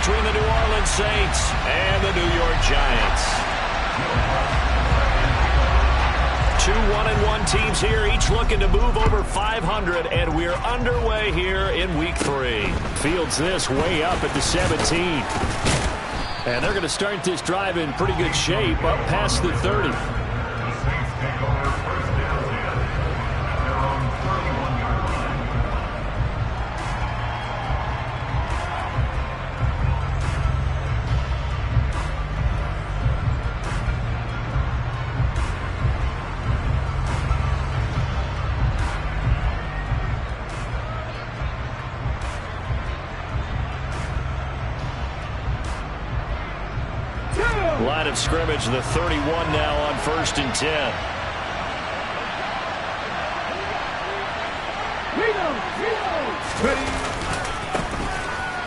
between the New Orleans Saints and the New York Giants. 2 1-1 teams here, each looking to move over 500, and we're underway here in Week 3. Fields this way up at the 17. And they're going to start this drive in pretty good shape up past the 30. Line of scrimmage, the 31 now on 1st and 10.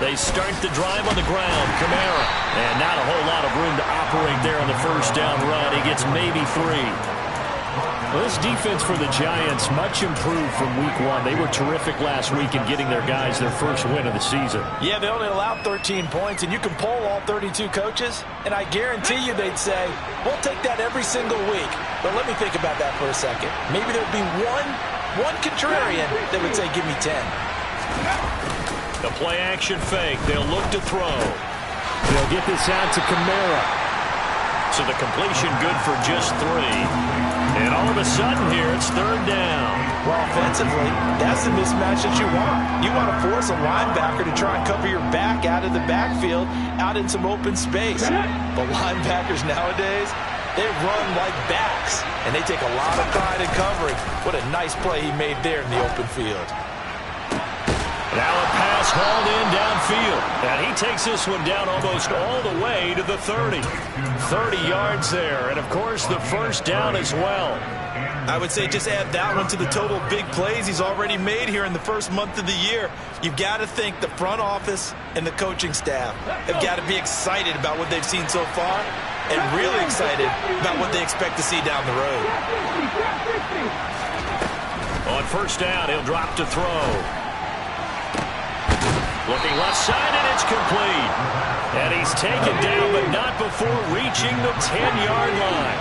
They start the drive on the ground. Kamara. And not a whole lot of room to operate there on the first down run. He gets maybe 3. Well, this defense for the Giants, much improved from Week 1. They were terrific last week in getting their guys their first win of the season. Yeah, they only allowed 13 points, and you can poll all 32 coaches, and I guarantee you they'd say, we'll take that every single week. But let me think about that for a second. Maybe there'd be one contrarian that would say, give me 10. The play-action fake. They'll look to throw. They'll get this out to Kamara. So the completion good for just 3. And all of a sudden here, it's 3rd down. Well, offensively, that's the mismatch that you want. You want to force a linebacker to try and cover your back out of the backfield, out in some open space. But linebackers nowadays, they run like backs, and they take a lot of pride in covering. What a nice play he made there in the open field. Now a pass hauled in downfield. And he takes this one down almost all the way to the 30. 30 yards there. And, of course, the first down as well. I would say just add that one to the total big plays he's already made here in the first month of the year. You've got to think the front office and the coaching staff have got to be excited about what they've seen so far and really excited about what they expect to see down the road. On first down, he'll drop to throw. Looking left side, and it's complete. And he's taken down, but not before reaching the 10-yard line.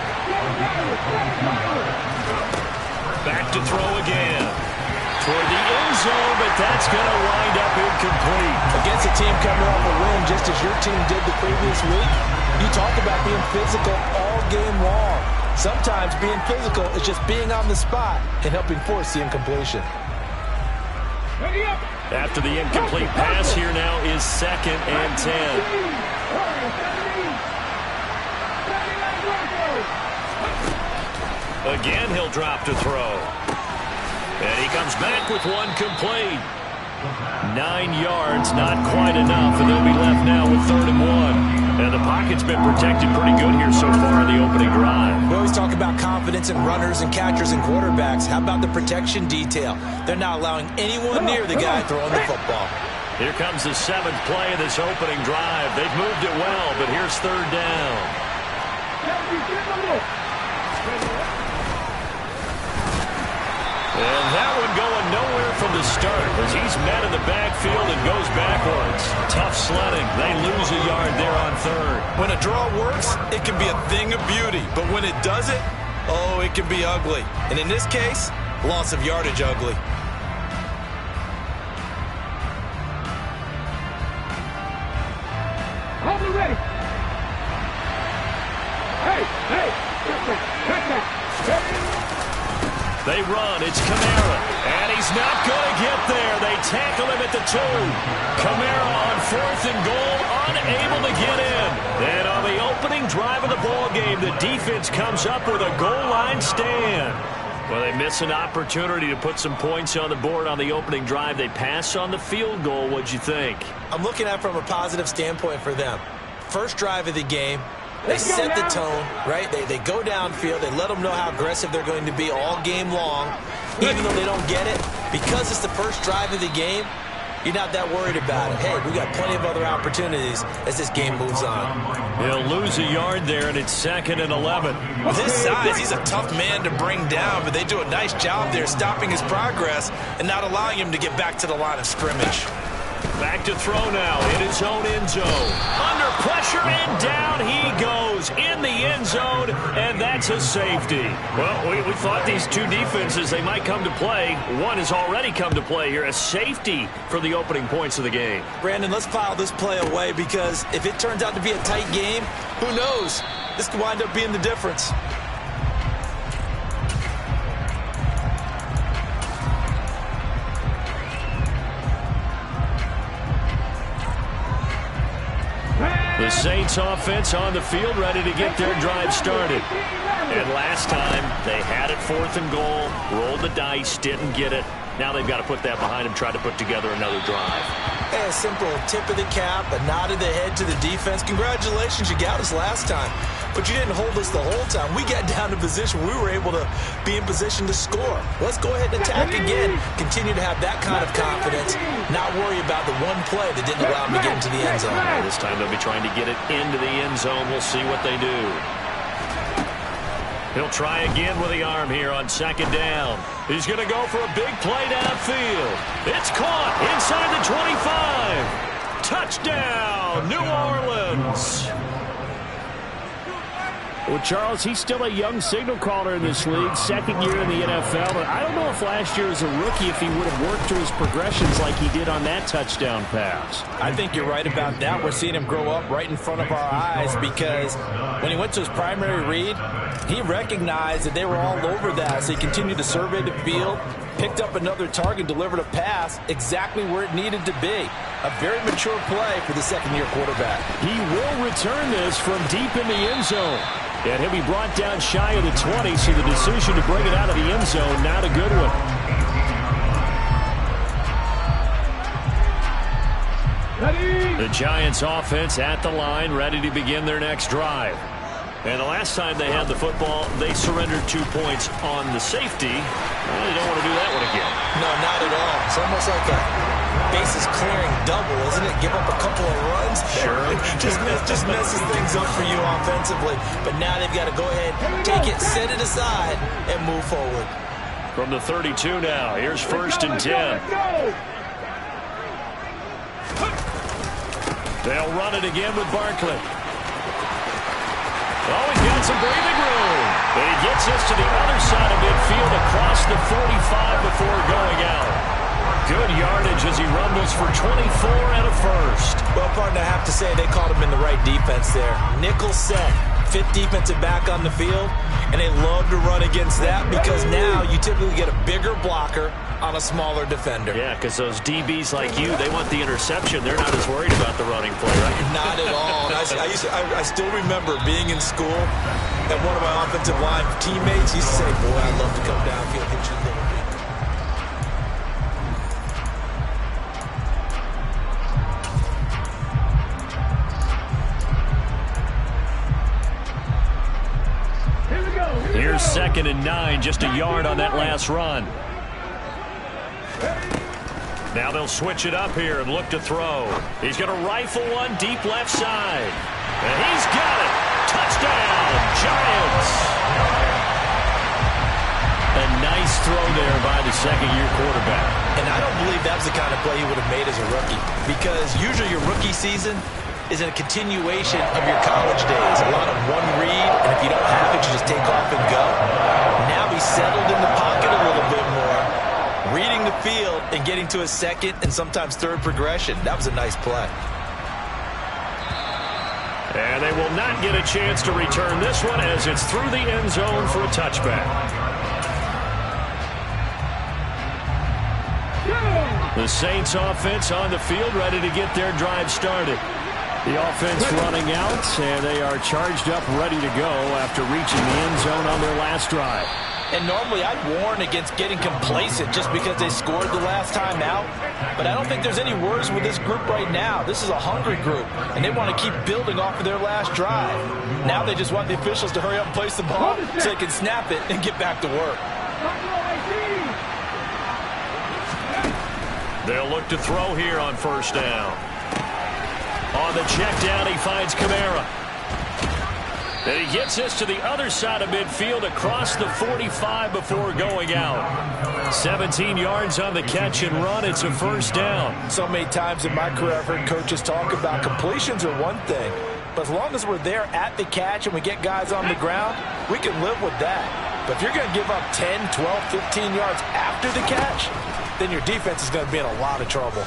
Back to throw again. Toward the end zone, but that's going to wind up incomplete. Against a team coming off a win, just as your team did the previous week, you talk about being physical all game long. Sometimes being physical is just being on the spot and helping force the incompletion. After the incomplete pass, here now is 2nd and 10. Again, he'll drop to throw. And he comes back with one complete. 9 yards, not quite enough, and they'll be left now with 3rd and 1. And the pocket's been protected pretty good here so far in the opening drive. We always talk about confidence in runners and catchers and quarterbacks. How about the protection detail? They're not allowing anyone near the guy throwing the football. Here comes the 7th play of this opening drive. They've moved it well, but here's 3rd down. And that one going nowhere from the start as he's met in the backfield and goes backwards. Tough sledding. They lose a yard there on 3rd. When a draw works, it can be a thing of beauty. But when it doesn't, oh, it can be ugly. And in this case, loss of yardage ugly. Hold it ready. Hey. They run. It's Kamara. And he's not going to get there. They tackle him at the 2. Kamara on 4th and goal, unable to get in. And on the opening drive of the ball game, the defense comes up with a goal line stand. Well, they miss an opportunity to put some points on the board on the opening drive. They pass on the field goal. What'd you think? I'm looking at it from a positive standpoint for them. First drive of the game. They set the tone, right? They go downfield. They let them know how aggressive they're going to be all game long. Even though they don't get it, because it's the first drive of the game, you're not that worried about it. Hey, we got plenty of other opportunities as this game moves on. He'll lose a yard there, and it's 2nd and 11. With his size, he's a tough man to bring down, but they do a nice job there stopping his progress and not allowing him to get back to the line of scrimmage. Back to throw now in his own end zone. Under pressure, and down he goes in the end zone, and that's a safety. Well, we thought these two defenses, they might come to play. One has already come to play here, a safety for the opening points of the game. Brandon, let's file this play away because if it turns out to be a tight game, who knows? This could wind up being the difference. The Saints offense on the field, ready to get their drive started. And last time, they had it 4th and goal, rolled the dice, didn't get it. Now they've got to put that behind them, try to put together another drive. Hey, a simple tip of the cap, a nod of the head to the defense. Congratulations, you got us last time. But you didn't hold us the whole time. We got down to position. We were able to be in position to score. Let's go ahead and attack again. Continue to have that kind of confidence. Not worry about the one play that didn't allow them to get into the end zone. This time they'll be trying to get it into the end zone. We'll see what they do. He'll try again with the arm here on 2nd down. He's going to go for a big play downfield. It's caught inside the 25. Touchdown, New Orleans. Well, Charles, he's still a young signal caller in this league, 2nd year in the NFL. But I don't know if last year as a rookie if he would have worked through his progressions like he did on that touchdown pass. I think you're right about that. We're seeing him grow up right in front of our eyes because when he went to his primary read, he recognized that they were all over that. So he continued to survey the field, picked up another target, delivered a pass exactly where it needed to be. A very mature play for the 2nd-year quarterback. He will return this from deep in the end zone. And he'll be brought down shy of the 20, so the decision to bring it out of the end zone, not a good one. The Giants offense at the line, ready to begin their next drive. And the last time they had the football, they surrendered 2 points on the safety. Well, they don't want to do that one again. No, not at all. It's almost like a bases clearing double, isn't it? Give up a couple of runs. Sure. just messes things up for you offensively. But now they've got to go ahead, take it, set it aside, and move forward. From the 32 now, here's 1st and 10. They'll run it again with Barkley. Oh, he's got some breathing room. And he gets us to the other side of midfield across the 45 before going out. Good yardage as he rumbles for 24 and a first. Well, partner, I have to say they called him in the right defense there. Nickel set, 5th defensive back on the field, and they love to run against that because now you typically get a bigger blocker on a smaller defender. Yeah, because those DBs like you, they want the interception. They're not as worried about the running play, right? Not at all. I still remember being in school, and one of my offensive line teammates used to say, boy, I'd love to come downfield, hit you a little bit. Here's 2nd and 9, just a yard on that last run. Now they'll switch it up here and look to throw. He's going to rifle one deep left side. And he's got it. Touchdown, Giants. A nice throw there by the 2nd-year quarterback. And I don't believe that was the kind of play he would have made as a rookie. Because usually your rookie season is a continuation of your college days. A lot of one read, and if you don't have it, you just take off and go. Now he's settled in the pocket a little bit more, reading the field and getting to a 2nd and sometimes 3rd progression. That was a nice play. And they will not get a chance to return this one as it's through the end zone for a touchback. The Saints offense on the field ready to get their drive started. The offense running out, and they are charged up, ready to go after reaching the end zone on their last drive. And normally I'd warn against getting complacent just because they scored the last time out. But I don't think there's any worries with this group right now. This is a hungry group, and they want to keep building off of their last drive. Now they just want the officials to hurry up and place the ball so they can snap it and get back to work. They'll look to throw here on 1st down. On the check down, he finds Kamara. And he gets this to the other side of midfield across the 45 before going out. 17 yards on the catch and run. It's a first down. So many times in my career I've heard coaches talk about completions are one thing, but as long as we're there at the catch and we get guys on the ground, we can live with that. But if you're going to give up 10, 12, 15 yards after the catch, then your defense is going to be in a lot of trouble.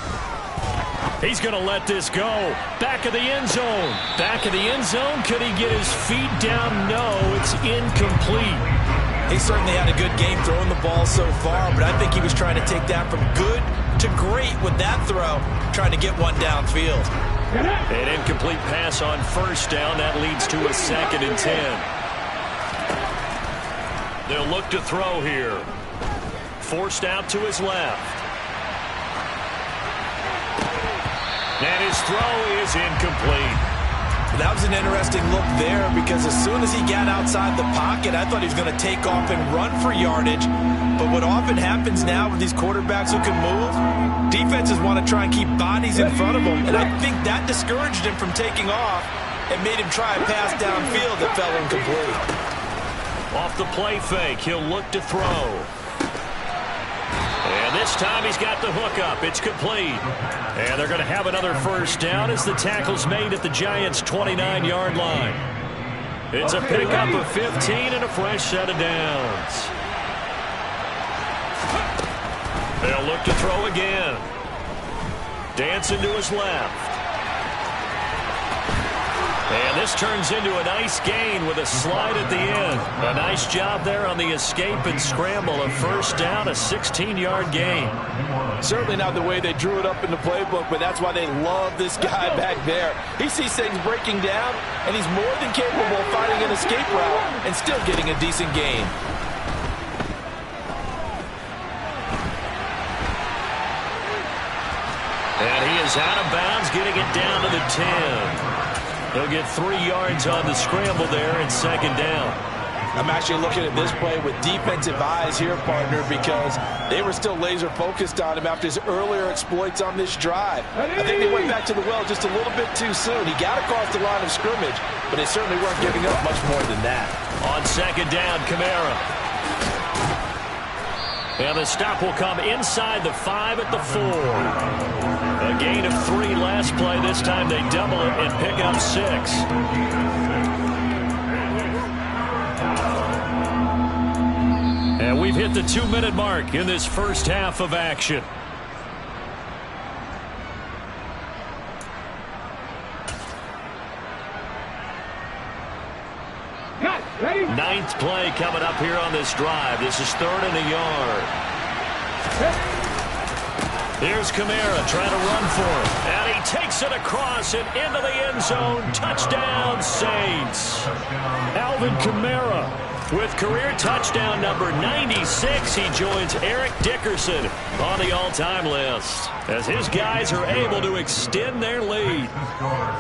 He's going to let this go. Back of the end zone. Back of the end zone. Could he get his feet down? No, it's incomplete. He certainly had a good game throwing the ball so far, but I think he was trying to take that from good to great with that throw, trying to get one downfield. An incomplete pass on first down. That leads to a 2nd and 10. They'll look to throw here. Forced out to his left. And his throw is incomplete. That was an interesting look there because as soon as he got outside the pocket, I thought he was going to take off and run for yardage. But what often happens now with these quarterbacks who can move, defenses want to try and keep bodies in front of them. And I think that discouraged him from taking off and made him try a pass downfield that fell incomplete. Off the play fake, he'll look to throw. And this time he's got the hook up. It's complete. And they're going to have another first down as the tackle's made at the Giants' 29-yard line. It's a pickup of 15 and a fresh set of downs. They'll look to throw again. Dancing to his left. And this turns into a nice gain with a slide at the end. A nice job there on the escape and scramble. A first down, a 16-yard gain. Certainly not the way they drew it up in the playbook, but that's why they love this guy back there. He sees things breaking down, and he's more than capable of finding an escape route and still getting a decent gain. And he is out of bounds, getting it down to the 10. He'll get 3 yards on the scramble there and 2nd down. I'm actually looking at this play with defensive eyes here, partner, because they were still laser focused on him after his earlier exploits on this drive. I think they went back to the well just a little bit too soon. He got across the line of scrimmage, but they certainly weren't giving up much more than that. On 2nd down, Kamara. And the stop will come inside the 5 at the 4. A gain of 3 last play. This time they double it and pick up 6. And we've hit the 2-minute mark in this first half of action. Ninth play coming up here on this drive. This is 3rd and a yard. Here's Kamara trying to run for him. And he takes it across and into the end zone. Touchdown, Saints. Alvin Kamara with career touchdown number 96. He joins Eric Dickerson on the all-time list as his guys are able to extend their lead.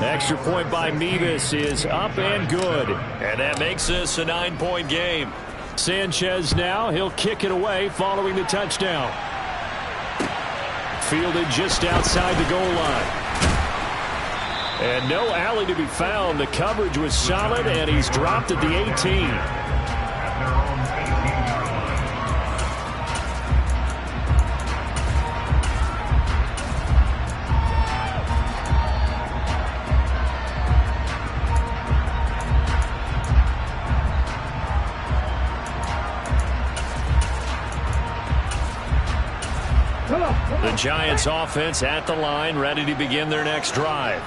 Extra point by Mevis is up and good. And that makes this a 9-point game. Sanchez now. He'll kick it away following the touchdown. Fielded just outside the goal line. And no alley to be found. The coverage was solid, and he's dropped at the 18. The Giants offense at the line, ready to begin their next drive.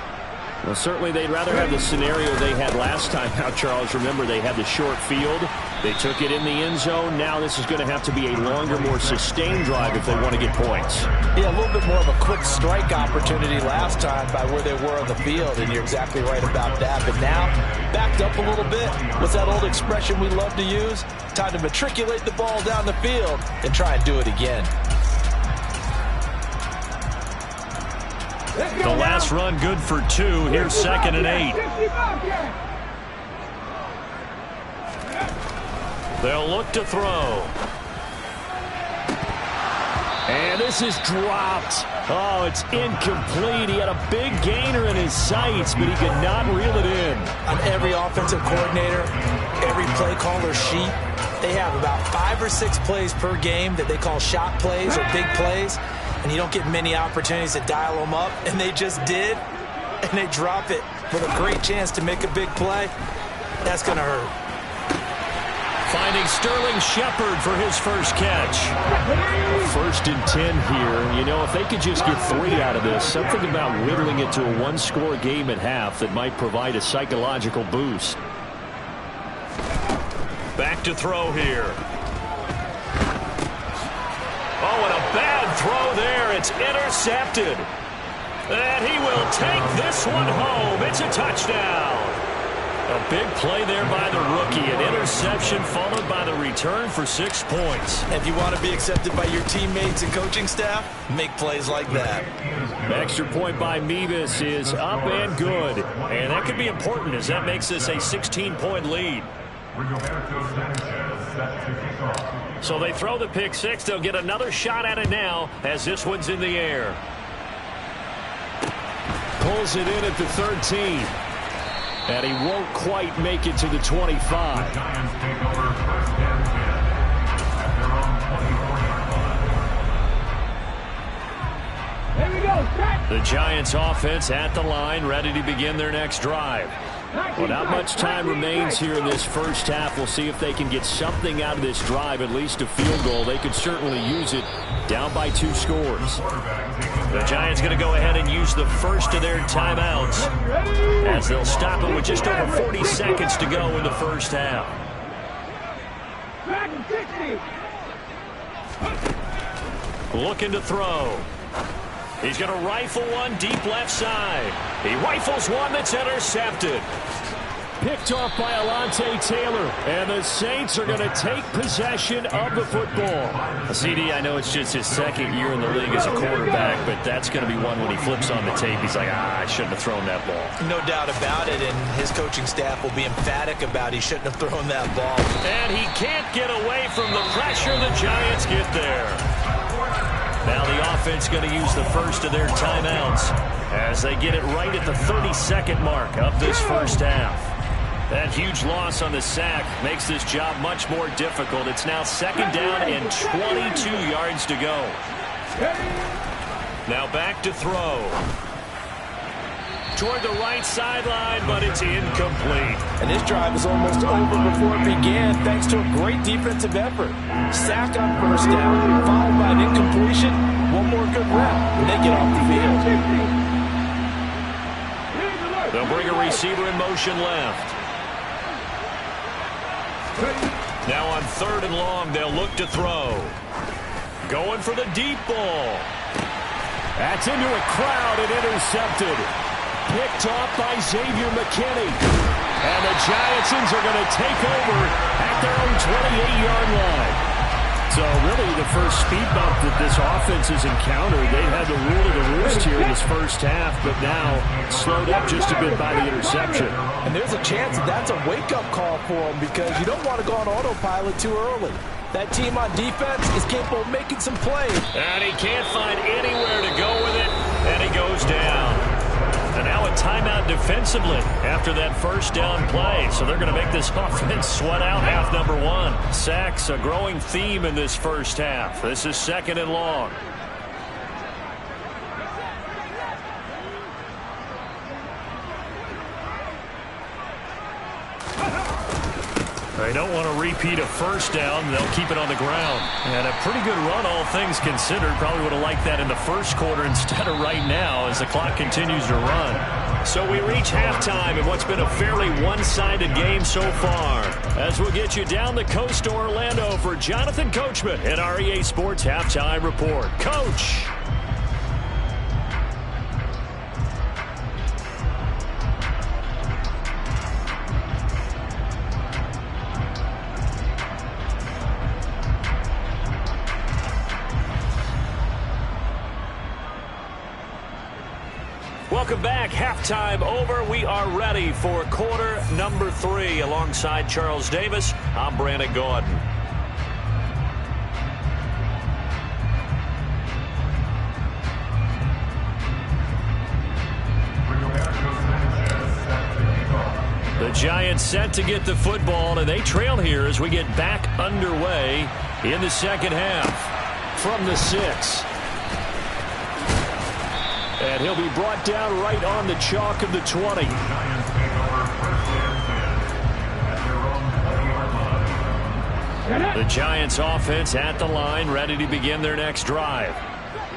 Well, certainly they'd rather have the scenario they had last time out, Charles. Remember, they had the short field. They took it in the end zone. Now this is going to have to be a longer, more sustained drive if they want to get points. Yeah, a little bit more of a quick strike opportunity last time by where they were on the field, and you're exactly right about that. But now, backed up a little bit. What's that old expression we love to use? Time to matriculate the ball down the field and try and do it again. The last run good for 2. Here's 2nd and 8. They'll look to throw. And this is dropped. Oh, it's incomplete. He had a big gainer in his sights, but he could not reel it in. On every offensive coordinator, every play caller sheet, they have about 5 or 6 plays per game that they call shot plays or big plays, and you don't get many opportunities to dial them up, and they just did, and they drop it with a great chance to make a big play. That's going to hurt. Finding Sterling Shepard for his first catch. 1st and 10 here. You know, if they could just get 3 out of this, something about whittling it to a one-score game at half that might provide a psychological boost. Back to throw here. Oh, and a bad throw there. It's intercepted. And he will take this one home. It's a touchdown. A big play there by the rookie. An interception followed by the return for 6 points. If you want to be accepted by your teammates and coaching staff, make plays like that. Extra point by Mevis is up and good. And that could be important as that makes this a 16-point lead. So they throw the pick six. They'll get another shot at it now as this one's in the air. Pulls it in at the 13. And he won't quite make it to the 25. The Giants offense at the line, ready to begin their next drive. Well, not much time remains here in this first half. We'll see if they can get something out of this drive, at least a field goal. They could certainly use it down by 2 scores. The Giants going to go ahead and use the first of their timeouts as they'll stop it with just over 40 seconds to go in the first half. Looking to throw. He's going to rifle one deep left side. He rifles one that's intercepted. Picked off by Alontae Taylor. And the Saints are going to take possession of the football. CD, I know it's just his 2nd year in the league as a quarterback, but that's going to be one when he flips on the tape. He's like, I shouldn't have thrown that ball. No doubt about it, and his coaching staff will be emphatic about he shouldn't have thrown that ball. And he can't get away from the pressure. The Giants get there. Now the offense going to use the first of their timeouts as they get it right at the 30-second mark of this first half. That huge loss on the sack makes this job much more difficult. It's now 2nd down and 22 yards to go. Now back to throw. Toward the right sideline, but it's incomplete. And this drive is almost over before it began thanks to a great defensive effort. Sack on 1st down, followed by an incompletion. One more good rep, and they get off the field. They'll bring a receiver in motion left. Now on 3rd and long, they'll look to throw. Going for the deep ball. That's into a crowd and intercepted. Picked off by Xavier McKinney. And the Giantsons are going to take over at their own 28-yard line. So really the first speed bump that this offense has encountered, they had the rule of the roost here in this first half, but now slowed up just a bit by the interception. And there's a chance that that's a wake-up call for them because you don't want to go on autopilot too early. That team on defense is capable of making some plays. And he can't find anywhere to go with it, and he goes down. And now a timeout defensively after that first down play. So they're going to make this offense sweat out half number 1. Sacks, a growing theme in this first half. This is 2nd and long. They don't want to repeat a first down. They'll keep it on the ground. And a pretty good run, all things considered. Probably would have liked that in the first quarter instead of right now as the clock continues to run. So we reach halftime in what's been a fairly one-sided game so far. As we'll get you down the coast to Orlando for Jonathan Coachman at our EA Sports Halftime Report. Coach! Welcome back. Halftime over. We are ready for quarter number 3. Alongside Charles Davis, I'm Brandon Gaudin. Giants set to get the football, and they trail here as we get back underway in the second half. From the 6. And he'll be brought down right on the chalk of the 20. The Giants offense at the line, ready to begin their next drive.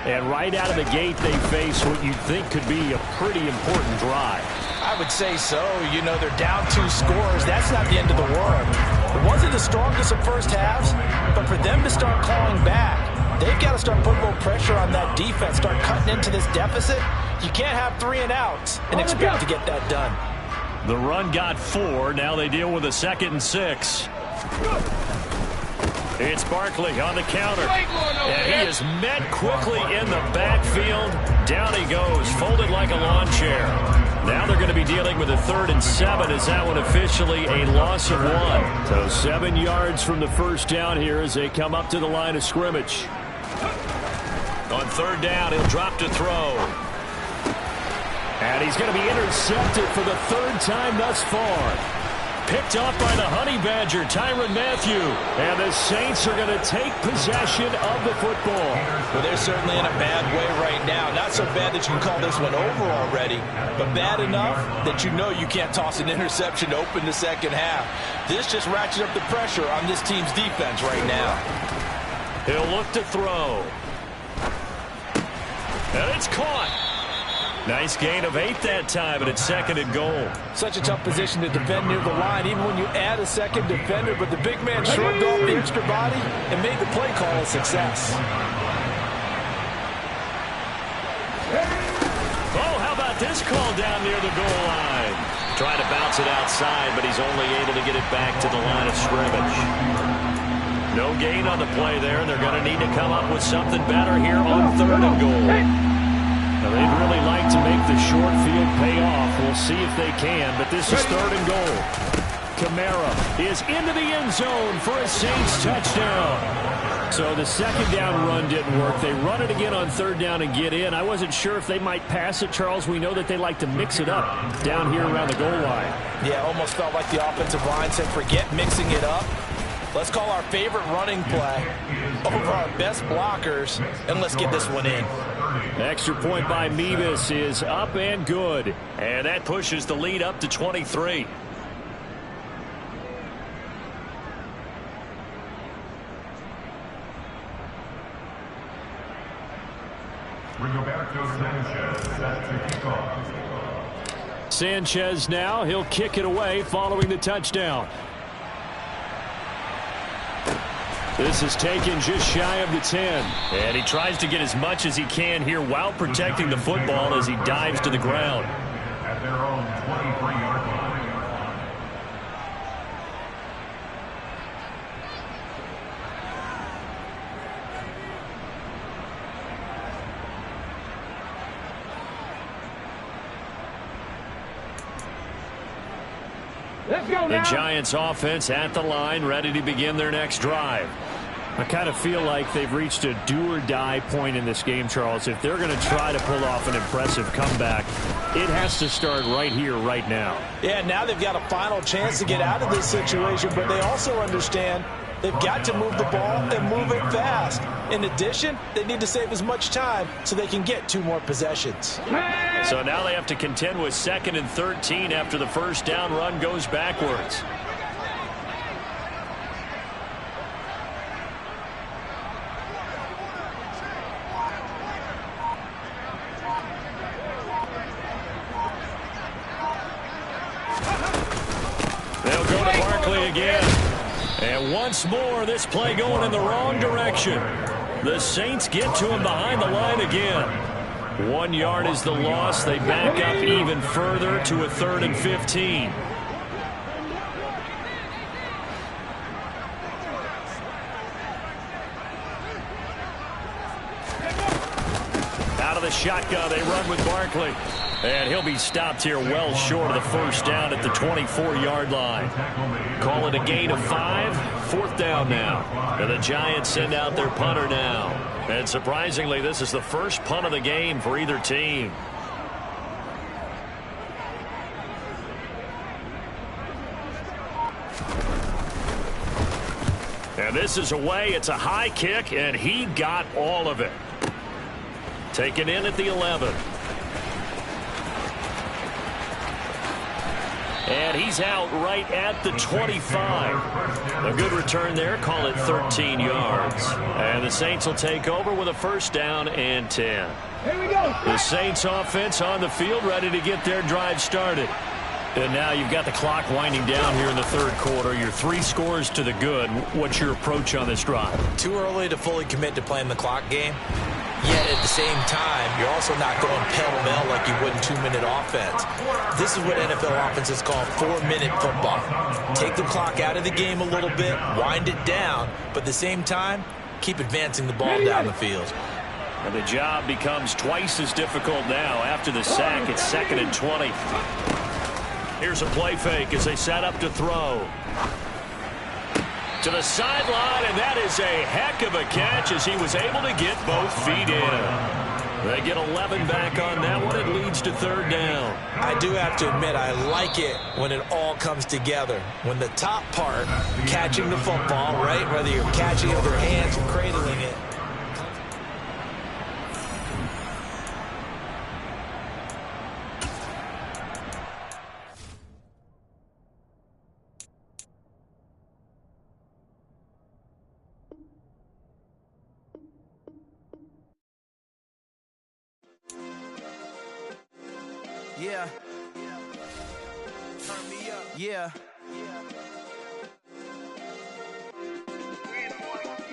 And right out of the gate, they face what you'd think could be a pretty important drive. I would say so. You know, they're down 2 scores. That's not the end of the world. It wasn't the strongest of first halves, but for them to start clawing back, they've got to start putting a little pressure on that defense, start cutting into this deficit. You can't have 3 and outs and expect to get that done. The run got 4. Now they deal with a 2nd and 6. It's Barkley on the counter. And he is met quickly in the backfield. Down he goes, folded like a lawn chair. Now they're going to be dealing with a 3rd and 7. Is that one officially a loss of 1? So 7 yards from the first down here as they come up to the line of scrimmage. On 3rd down, he'll drop to throw. And he's going to be intercepted for the 3rd time thus far. Picked off by the Honey Badger, Tyrann Mathieu. And the Saints are going to take possession of the football. Well, they're certainly in a bad way right now. Not so bad that you can call this one over already, but bad enough that you know you can't toss an interception to open the second half. This just ratchets up the pressure on this team's defense right now. He'll look to throw. And it's caught. Nice gain of 8 that time, and it's 2nd and goal. Such a tough position to defend near the line, even when you add a second defender, but the big man shrugged off the extra body and made the play call a success. Oh, how about this call down near the goal line? Trying to bounce it outside, but he's only able to get it back to the line of scrimmage. No gain on the play there, and they're going to need to come up with something better here on 3rd and goal. Now, they'd really like to make the short field pay off. We'll see if they can, but this is 3rd and goal. Kamara is into the end zone for a Saints touchdown. So the 2nd down run didn't work. They run it again on 3rd down and get in. I wasn't sure if they might pass it, Charles. We know that they like to mix it up down here around the goal line. Yeah, almost felt like the offensive line said, forget mixing it up. Let's call our favorite running play over our best blockers, and let's get this one in. Extra point by Mevis is up and good. And that pushes the lead up to 23. Sanchez now, he'll kick it away following the touchdown. This is taken just shy of the 10. And he tries to get as much as he can here while protecting the football as he dives to the ground. At their own 23-yard line. The Giants offense at the line, ready to begin their next drive. I kind of feel like they've reached a do-or-die point in this game, Charles. If they're going to try to pull off an impressive comeback, it has to start right here, right now. Yeah, now they've got a final chance to get out of this situation, but they also understand they've got to move the ball and move it fast. In addition, they need to save as much time so they can get 2 more possessions. So now they have to contend with 2nd and 13 after the first down run goes backwards. They'll go to Barkley again. And once more, this play going in the wrong direction. The Saints get to him behind the line again. 1 yard is the loss. They back up even further to a 3rd and 15. Out of the shotgun, they run with Barkley. And he'll be stopped here well short of the first down at the 24-yard line. Call it a gain of 5. 4th down now. And the Giants send out their punter now. And surprisingly, this is the first punt of the game for either team. And this is away. It's a high kick, and he got all of it. Taken in at the 11. And he's out right at the 25. A good return there. Call it 13 yards. And the Saints will take over with a first down and 10. Here we go. The Saints offense on the field, ready to get their drive started. And now you've got the clock winding down here in the third quarter. You're 3 scores to the good. What's your approach on this drive? Too early to fully commit to playing the clock game. Yet at the same time, you're also not going pell-mell like you would in 2-minute offense. This is what NFL offenses call 4-minute football. Take the clock out of the game a little bit, wind it down, but at the same time, keep advancing the ball down the field. And the job becomes twice as difficult now. After the sack, it's 2nd and 20. Here's a play fake as they set up to throw. To the sideline, and that is a heck of a catch as he was able to get both feet in. They get 11 back on that one. It leads to third down. I do have to admit, I like it when it all comes together. When the top part, catching the football, right, whether you're catching it with your hands or cradling it, yeah. Turn me up. Yeah.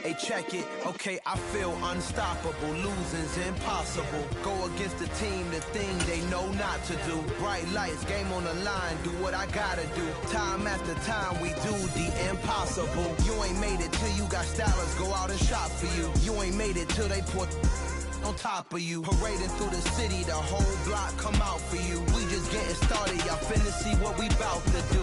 Hey, check it. Okay, I feel unstoppable. Losing's impossible. Go against the team, the thing they know not to do. Bright lights, game on the line. Do what I gotta do. Time after time, we do the impossible. You ain't made it till you got stylers go out and shop for you. You ain't made it till they put on top of you. Parading through the city, the whole block come out for you. We just getting started, y'all finna see what we bout to do.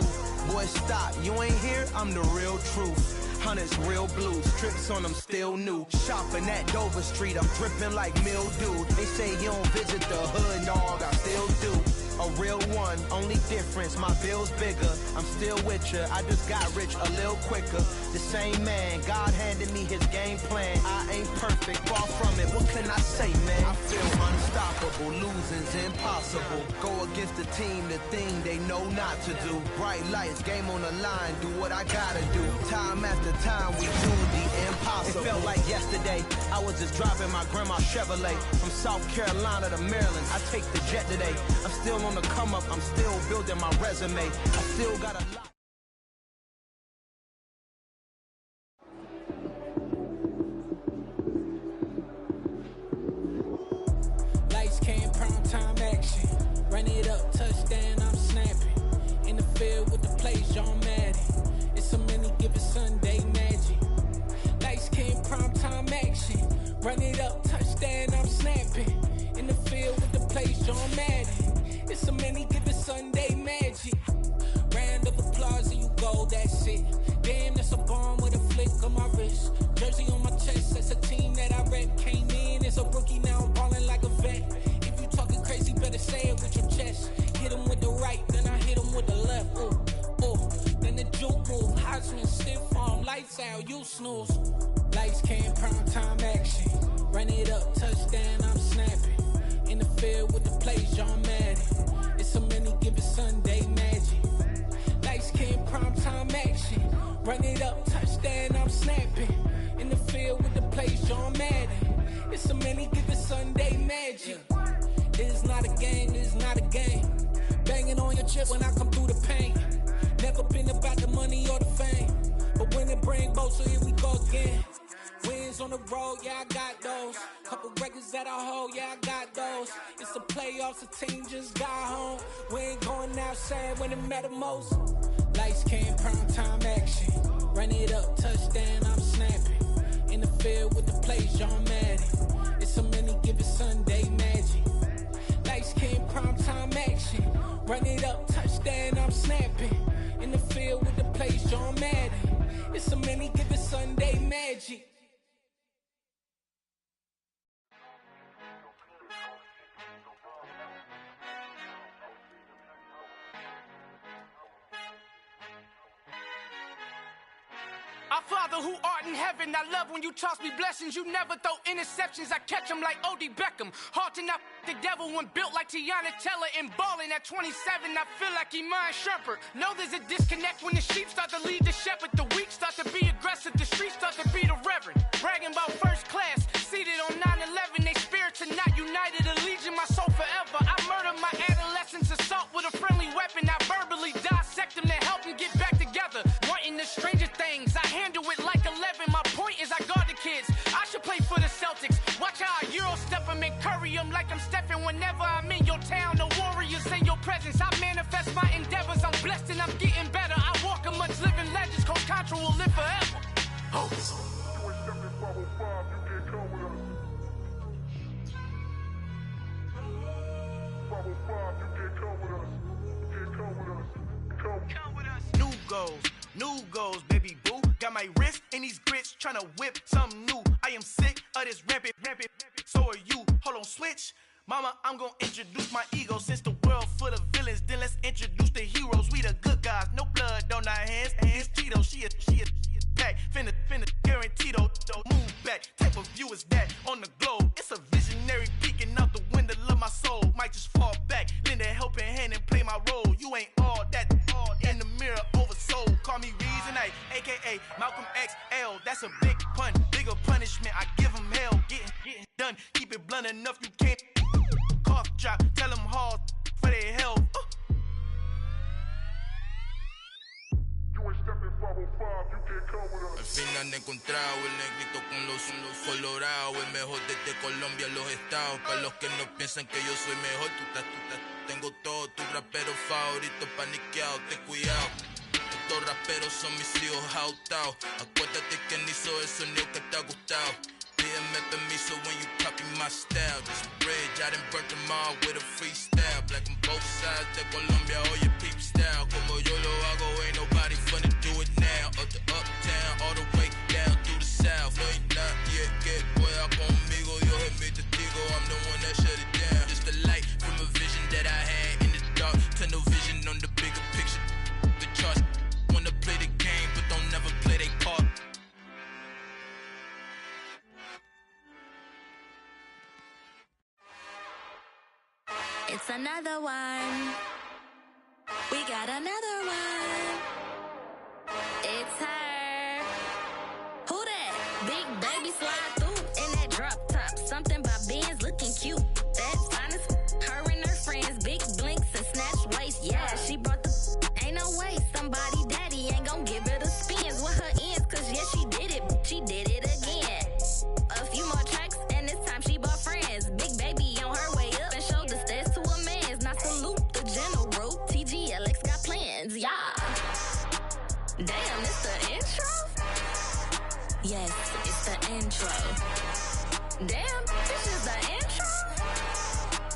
Boy, stop, you ain't here, I'm the real truth. Hunters, real blues, trips on them still new. Shopping at Dover Street, I'm dripping like mildew. They say you don't visit the hood, dog, I still do. A real one, only difference, my bill's bigger. I'm still with ya, I just got rich a little quicker. The same man, God handed me his game plan. I ain't perfect, far from it, what can I say, man? I feel unstoppable, losing's impossible. Go against the team, the thing they know not to do. Bright lights, game on the line, do what I gotta do. Time after time, we do the impossible. It felt like yesterday, I was just driving my grandma's Chevrolet. From South Carolina to Maryland, I take the jet today. I'm still on the come up, I'm still building my resume. I still got a lot. Lights came, prime time action. Run it up, touchdown, I'm snapping. In the field with the plays, John Madden. It's a many given Sunday magic. Lights came, prime time action. Run it up, touchdown, I'm snapping. In the field with the plays, John Madden. It's a many given Sunday magic. Round of applause and you go, that's it. Damn, that's a bomb with a flick on my wrist. Jersey on my chest, that's a team that I rep. Came in as a rookie, now I'm ballin' like a vet. If you talking crazy, better say it with your chest. Hit him with the right, then I hit him with the left. Ooh, ooh, then the juke move. Heisman, stiff arm, lights out, you snooze. Lights came, prime time action. Run it up, touchdown, I'm snapping. In the field with the plays, John Madden. It's a many given Sunday magic. Lights came, prime time action. Run it up, touchdown, I'm snapping. In the field with the plays, John Madden. It's a many given Sunday magic. It is not a game, it is not a game. Banging on your chip when I come through the paint. Never been about the money or the fame. But when it bring both, so here we go again. Wins on the road, yeah, I got those. Couple records that I hold, yeah, I got those. It's the playoffs, the team just got home. We ain't going outside when it matter most. Lights came, prime time action. Run it up, touchdown, I'm snapping. In the field with the plays, John Madden. It's a many given Sunday magic. Lights came, prime time action. Run it up, touchdown, I'm snapping. In the field with the plays, John Madden. It's a many given Sunday magic. Our Father who art in heaven, I love when you toss me blessings. You never throw interceptions, I catch them like O.D. Beckham. Hard to not the devil when built like Tiana Teller and balling at 27. I feel like Iman Shumpert. Know there's a disconnect when the sheep start to lead the shepherd. The weak start to be aggressive, the streets start to be the reverend. Bragging about first class, seated on 9/11. They spirits are not united, allegiance my soul forever. I murdered my adolescence, assault with a friendly weapon. I verbally dissect them to help them get back together. Wanting the stranger things, I handle it like 11. My point is I guard the kids. I should play for the Celtics. Watch how I Euro step them and curry them like I'm Stephen. Whenever I'm in your town, the Warriors in your presence. I manifest my endeavors. I'm blessed and I'm getting better. I walk amongst living legends. Coach Contra will live forever. Oh. New goals, baby boo. Got my wrist in these grits, tryna whip something new. I am sick of this rampant. So are you. Hold on, switch. Mama, I'm gonna introduce my ego. Since the world full of villains, then let's introduce the heroes. We the good guys, no blood on our hands. It's Tito, she a pack. Finna guarantee though. Move back, type of view is that on the globe. It's a visionary peeking out the window of my soul. Might just fall back, lend a helping hand and play my role. You ain't all that in the mirror oversold. Call me Reason A, aka Malcolm XL. That's a big pun, bigger punishment. I give him hell, getting done. Keep it blunt enough, you can't cough drop. Tell them hard for their health. Al fin han encontrado el negrito con los colorados, el mejor desde Colombia, los estados. Para los que no piensan que yo soy mejor, tengo todos tus raperos favoritos paniqueados, ten cuidado. Estos raperos son mis hijos jautados. Acuérdate que ni hizo el sonido que te ha gustado. Pídeme permiso when you copy my style. This bridge, I done burnt them all with a freestyle. Black on both sides de Colombia, oye peep style. Como yo lo hago, ain't nobody finna do it now. Up to uptown, all the way down through the south. No hay nadie que pueda conmigo, Dios es mi testigo. I'm the one that shut it down. Just the light from a vision that I had in the dark. Tunnel vision on the bigger picture. The charts wanna play the game, but don't never play their part. It's another one. We got another one. It's her. Who that? Big baby slide through in that drop top. Something by Benz looking cute. That's honest. Her and her friends, big blinks and snatch waist. Yeah, she brought the. Ain't no way somebody daddy ain't gon' give her the spins with her ends. Cause yeah, she did it. She did it again. A few more tracks and this time she bought friends. Big baby on her way up and showed the stairs to a man's. Now salute the general. TGLX got plans, yeah. Damn, it's the intro? Yes, it's the intro. Damn, this is the intro?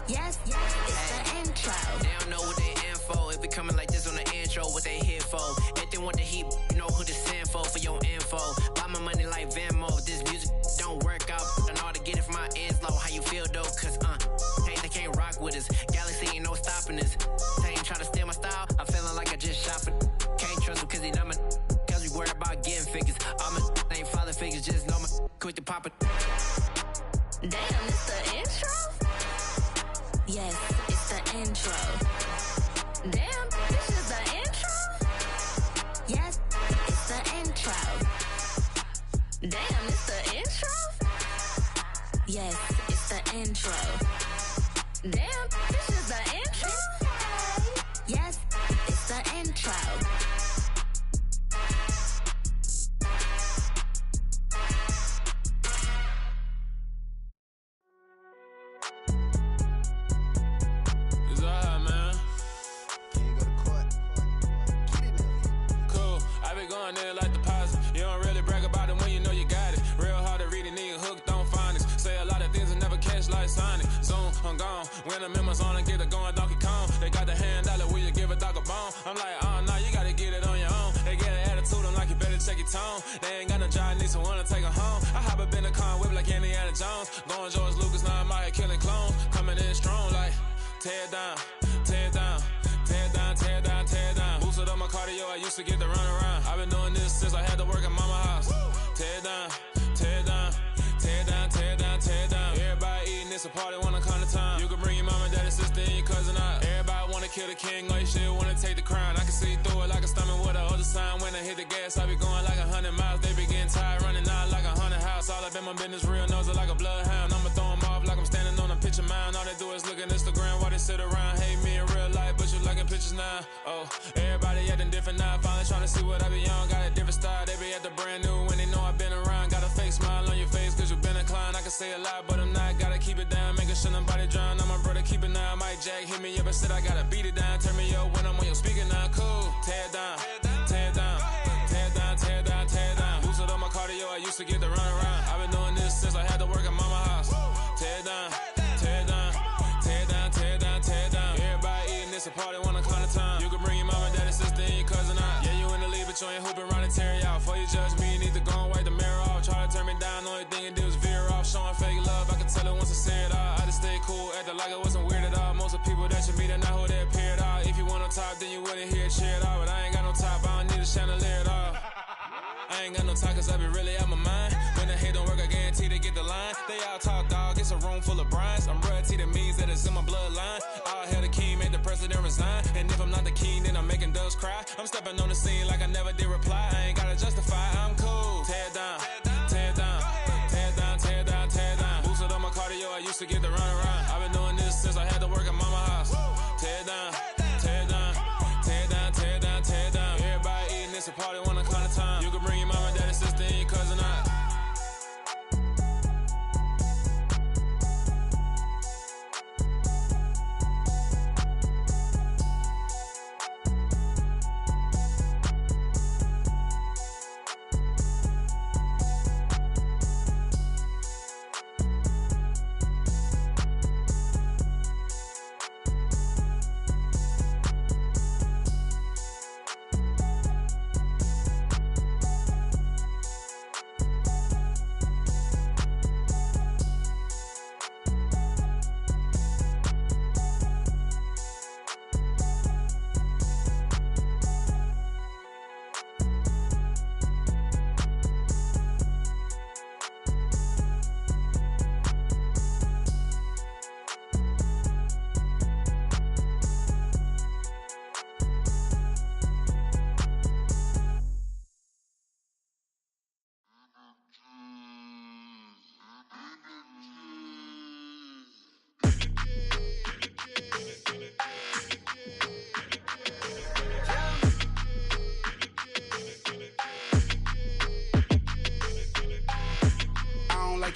Yes, it's the intro. They don't know what they in for. If it coming like this on the intro, what they here for? If they want the heat, you know who to send for your info. Buy my money like Venmo. If this music don't work out, I know how to get it from my ends low. How you feel though? Cause hey, they can't rock with us. Galaxy ain't no stopping us. They ain't try to steal my style. I'm feeling like I just shot for. Can't trust them cause they dumb. Cause we worried about getting figures. All my ain't father figures, just know my quick to pop it. Damn, it's the intro? Yes, it's the intro. Damn, this is the intro? Yes, it's the intro. Damn, it's the intro? Yes, it's the intro. Damn, this is the intro? Yes, it's the intro. It's alright, man. Cool, I been going there like deposit. You don't really brag about it when you know you got it. Real hard to read a nigga hooked on phonics. Say a lot of things and never catch like Sonic. Zoom, I'm gone. When I'm in my zone and get it going Donkey Kong. They got the hand dollar, will you give a dog a bone? I'm like, oh no, you gotta get it on your own. They get an attitude, I'm like, you better check your tone. They ain't got no job, need someone to take her home. I hop up in the car, whip like Indiana Jones. Going George Lucas, now I'm out here killing clones. Coming in strong like, tear down, tear down, tear down, tear down, tear down. Boosted up my cardio, I used to get to run around. I've been doing this since I had to work at mama house. kill the king, or you shit wanna take the crown. I can see through it like a stomach with a other sign. When I hit the gas, I be going like 100 miles. They be getting tired, running out like a haunted house. All up in my business, real nose like a bloodhound. I'ma throw them off like I'm standing on a picture mound. All they do is look at Instagram while they sit around. Hate me in real life, but you liking pictures now. Oh, everybody acting different now. Finally trying to see what I be on. Got a different style, they be at the brand new when they know I've been around. Got a fake smile on your face cause you been inclined. I can say a lot, but I'm not. Gotta keep it down, making sure nobody drown. I'm my brother, keep it now. Mike Jack hit me up and said I gotta beat it down. Turn me up when I'm on your speaker now. Cool, tear it down, tear it down, tear it down, tear it down, tear it down. Boosted on my cardio, I used to get the run around. I've been doing this since I had to work at mama house. Tear it down, tear it down, tear it down, tear it down, tear it down. Everybody eating this a party, wanna climb the time. You can bring your mama, daddy, sister, and your cousin out. Yeah, you in the lead, but you ain't hooping around and tear it out. Before you judge me, you need to go and wipe the mirror off. Try to turn me down, the only thing you do is veer off. Showing fake love, I can tell it once I say it all. I just stay cool, acting like I wasn't weird at all. Most of the people that you meet are not who they appear at all. If you want on top, then you wouldn't hear it cheer at all. But I ain't got no top, I don't need a chandelier at all. I ain't got no time cause I be really out my mind. When the hate don't work, I guarantee they get the line. They all talk dog, it's a room full of brines. I'm royalty, that means that it's in my bloodline. All hail the king, make the president resign. And if I'm not the king, then I'm making doves cry. I'm stepping on the scene like I never did reply. I ain't gotta justify, I'm cool. Tear it down, tear it down, tear it down, tear it down, tear it down. Boosted on my cardio, I used to get the run around. I've been doing this since I had to work at mama house. Tear it down, tear it down, tear it down, tear it down, tear it down. Everybody eating this a party, wanna climb the time. You can bring your mama, daddy, sister, and your cousin out.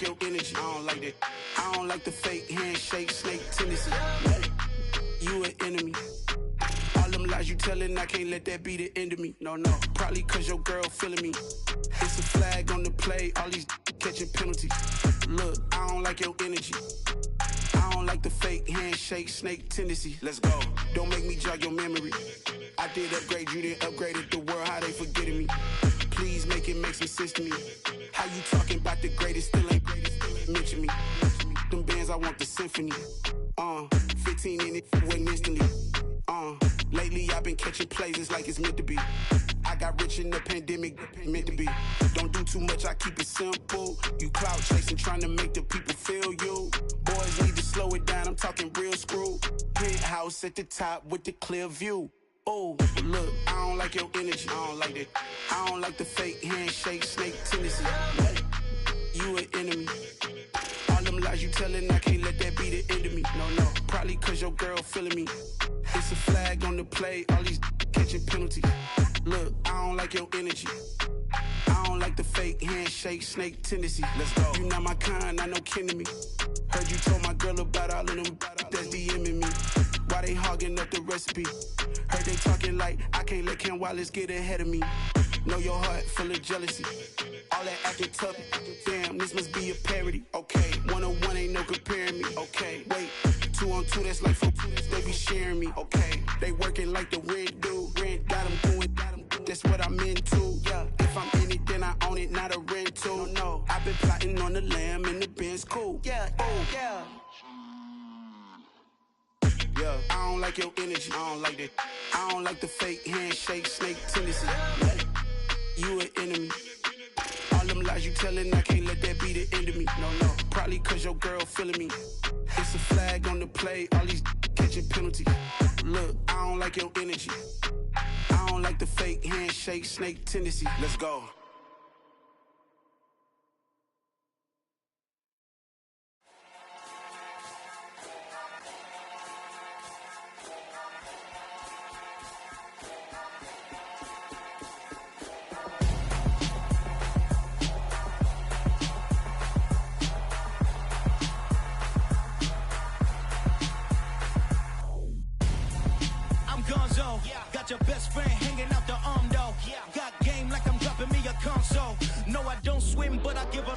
Your energy, I don't like that. I don't like the fake handshake, snake tendency. You an enemy. All them lies you telling, I can't let that be the end of me. No, probably cause your girl feeling me. It's a flag on the play, all these catching penalties. Look, I don't like your energy. I don't like the fake handshake, snake tendency. Let's go. Don't make me jog your memory. I did upgrade, you didn't upgrade it. The world, how they forgetting me. Please make it make some sense to me. How you talking about the greatest, still ain't greatest, still ain't mention me. Them bands, I want the symphony. 15 in it, wasn't instantly. Lately I've been catching plays, it's like it's meant to be. I got rich in the pandemic, meant to be. Don't do too much, I keep it simple. You clout chasing, trying to make the people feel you. Boys need to slow it down, I'm talking real screw. Penthouse at the top with the clear view. Oh, look, I don't like your energy, I don't like that. I don't like the fake handshake, snake tendency. You an enemy. All them lies you telling, I can't let that be the end of me. No, probably cause your girl feeling me. It's a flag on the play, all these catching penalties. Look, I don't like your energy. I don't like the fake handshake, snake tendency. Let's go. You not my kind, I know kin to me. Heard you told my girl about all of them that's DMing me. Why they hogging up the recipe? Heard they talking like I can't let Ken Wallace get ahead of me. Know your heart full of jealousy. All that acting tough, damn, this must be a parody. Okay, 1-on-1 ain't no comparing me. Okay, wait, 2-on-2, that's like 4-2, they be sharing me. Okay, they working like the rent do. Rent got them doing, that's what I'm into. Yeah, if I'm in it, then I own it, not a rental. No, I've been plotting on the lamb and the Benz cool. Yeah, oh, yeah. Yeah, I don't like your energy, I don't like that. I don't like the fake handshake, snake tendency. You an enemy. All them lies you telling, I can't let that be the end of me. No, probably cause your girl feeling me. It's a flag on the play, all these catching penalties. Look, I don't like your energy. I don't like the fake handshake, snake tendency. Let's go. Got your best friend hanging out the arm though. Got game like I'm dropping me a console. No, I don't swim, but I give a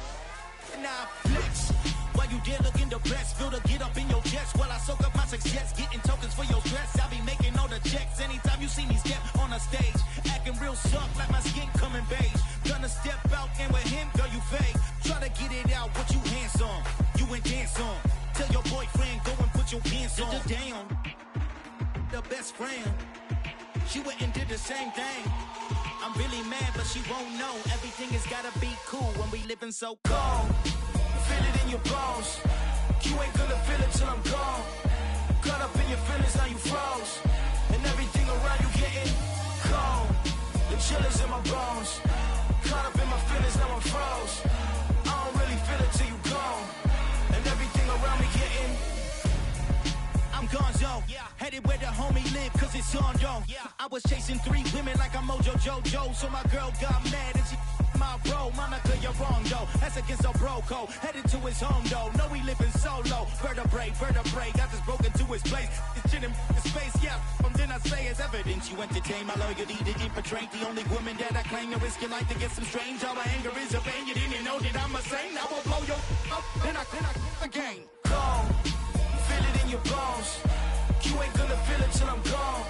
now flex. While you there looking the best, feel the get up in your chest while I soak up my success, getting tokens for your stress. I be making all the checks anytime you see me step on a stage, acting real soft like my skin coming beige. Gonna step out and with him, girl, you fake. Try to get it out, what you handsome, you ain't dance on. Tell your boyfriend go and put your pants on. Damn, the best friend. She went and did the same thing. I'm really mad, but she won't know. Everything has gotta be cool when we living so cold. Feel it in your bones. You ain't gonna feel it till I'm gone. Caught up in your feelings, now you froze. And everything around you getting cold. The chill is in my bones. Caught up in my feelings, now I'm froze. I don't really feel it till you gone. And everything around me getting I'm gonzo, headed where the homie live, cause it's on, yo. I was chasing 3 women like I'm Mojo Jojo, so my girl got mad and she my bro. Monica, you're wrong, though. That's against a bro code. Headed to his home, though. No, he living solo. Vertebrae, got this broken to his place. It's chin in his face, yeah. Then I say it's evidence you entertain my loyalty that infiltrate. The only woman that I claim to risk your life to get some strange. All my anger is a pain. You didn't know that I'm a saint. I will blow your up, then I again. Cold. Feel it in your bones. You ain't gonna feel it till I'm gone.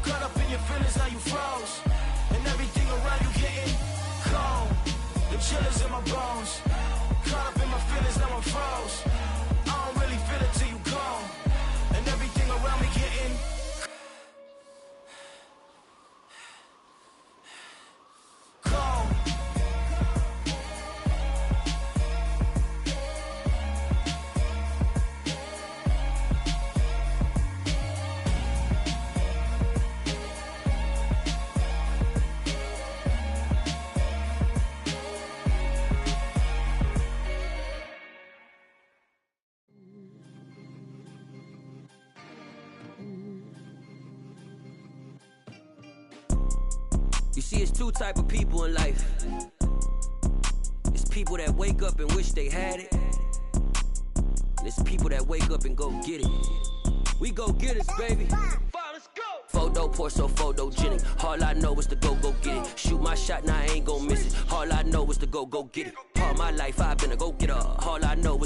Caught up in your feelings, now you froze. And everything around you getting cold. The chill is in my bones. Caught up in my feelings, now I'm froze. I don't really feel it till you gone. And everything around me getting cold. You see, it's 2 type of people in life. It's people that wake up and wish they had it. And it's people that wake up and go get it. We go get it, baby. Photo poor, so photogenic. All I know is to go get it. Shoot my shot, now I ain't gon' miss it. All I know is to go get it. All my life I've been a go-getter. All I know